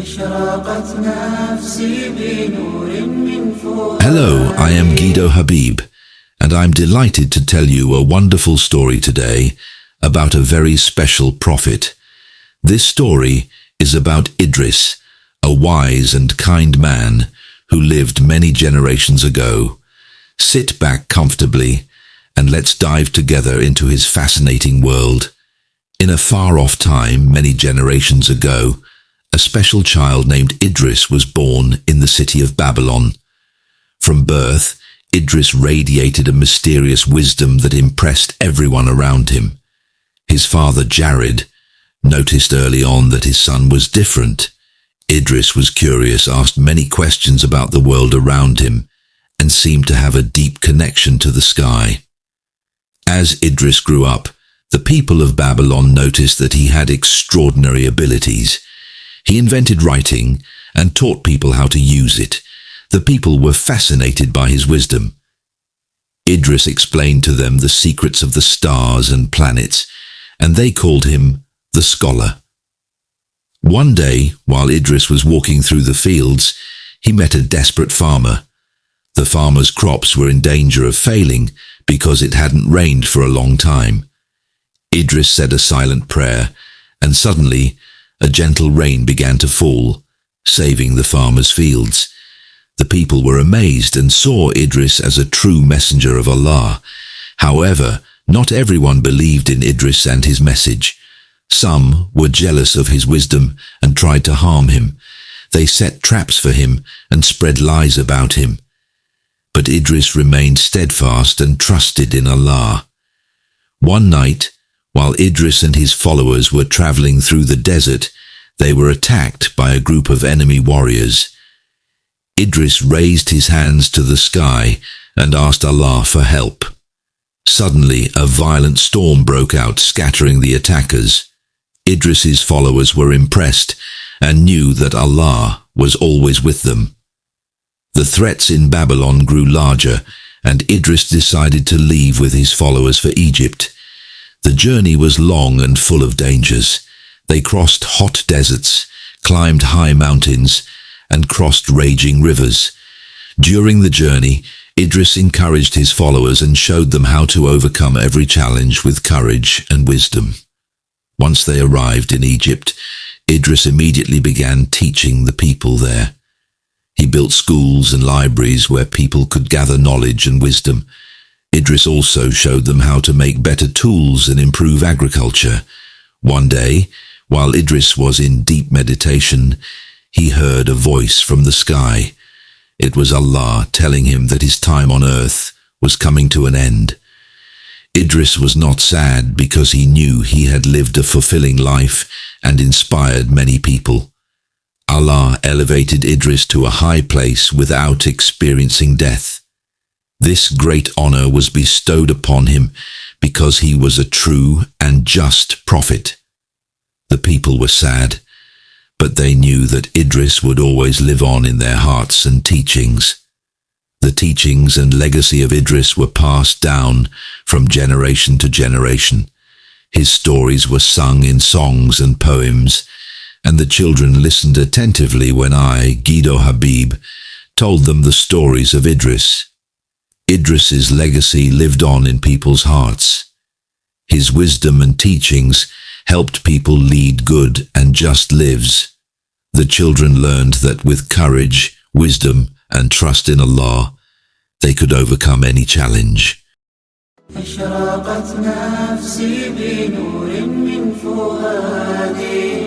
Hello, I am Guido Habib, and I'm delighted to tell you a wonderful story today about a very special prophet. This story is about Idris, a wise and kind man who lived many generations ago. Sit back comfortably and let's dive together into his fascinating world. In a far-off time, many generations ago, a special child named Idris was born in the city of Babylon. From birth, Idris radiated a mysterious wisdom that impressed everyone around him. His father, Jared, noticed early on that his son was different. Idris was curious, asked many questions about the world around him, and seemed to have a deep connection to the sky. As Idris grew up, the people of Babylon noticed that he had extraordinary abilities. He invented writing and taught people how to use it. The people were fascinated by his wisdom. Idris explained to them the secrets of the stars and planets, and they called him the scholar. One day, while Idris was walking through the fields, he met a desperate farmer. The farmer's crops were in danger of failing because it hadn't rained for a long time. Idris said a silent prayer, and suddenly a gentle rain began to fall, saving the farmer's fields. The people were amazed and saw Idris as a true messenger of Allah. However, not everyone believed in Idris and his message. Some were jealous of his wisdom and tried to harm him. They set traps for him and spread lies about him. But Idris remained steadfast and trusted in Allah. One night, while Idris and his followers were traveling through the desert, they were attacked by a group of enemy warriors. Idris raised his hands to the sky and asked Allah for help. Suddenly, a violent storm broke out, scattering the attackers. Idris's followers were impressed and knew that Allah was always with them. The threats in Babylon grew larger, and Idris decided to leave with his followers for Egypt. The journey was long and full of dangers. They crossed hot deserts, climbed high mountains, and crossed raging rivers. During the journey, Idris encouraged his followers and showed them how to overcome every challenge with courage and wisdom. Once they arrived in Egypt, Idris immediately began teaching the people there. He built schools and libraries where people could gather knowledge and wisdom. Idris also showed them how to make better tools and improve agriculture. One day, while Idris was in deep meditation, he heard a voice from the sky. It was Allah telling him that his time on earth was coming to an end. Idris was not sad because he knew he had lived a fulfilling life and inspired many people. Allah elevated Idris to a high place without experiencing death. This great honor was bestowed upon him because he was a true and just prophet. The people were sad, but they knew that Idris would always live on in their hearts and teachings. The teachings and legacy of Idris were passed down from generation to generation. His stories were sung in songs and poems, and the children listened attentively when I, Guido Habib, told them the stories of Idris. Idris's legacy lived on in people's hearts. His wisdom and teachings helped people lead good and just lives. The children learned that with courage, wisdom, and trust in Allah, they could overcome any challenge. أشرقت نفسي بنور من فؤادي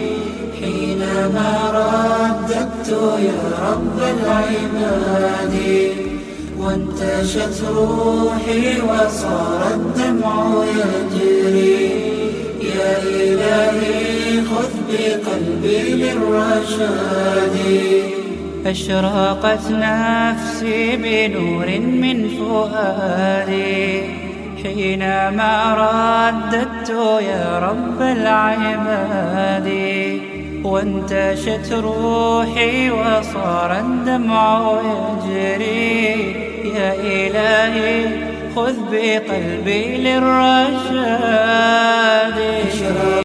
حينما رددت يا رب العباد وانتشت روحي وصار الدمع يجري يا إلهي خذ بقلبي للرشاد أشرقت نفسي بنور من فؤادي حينما رددت يا رب العباد وانتشت روحي وصار الدمع يجري يا إلهي خذ بقلبي للرشاد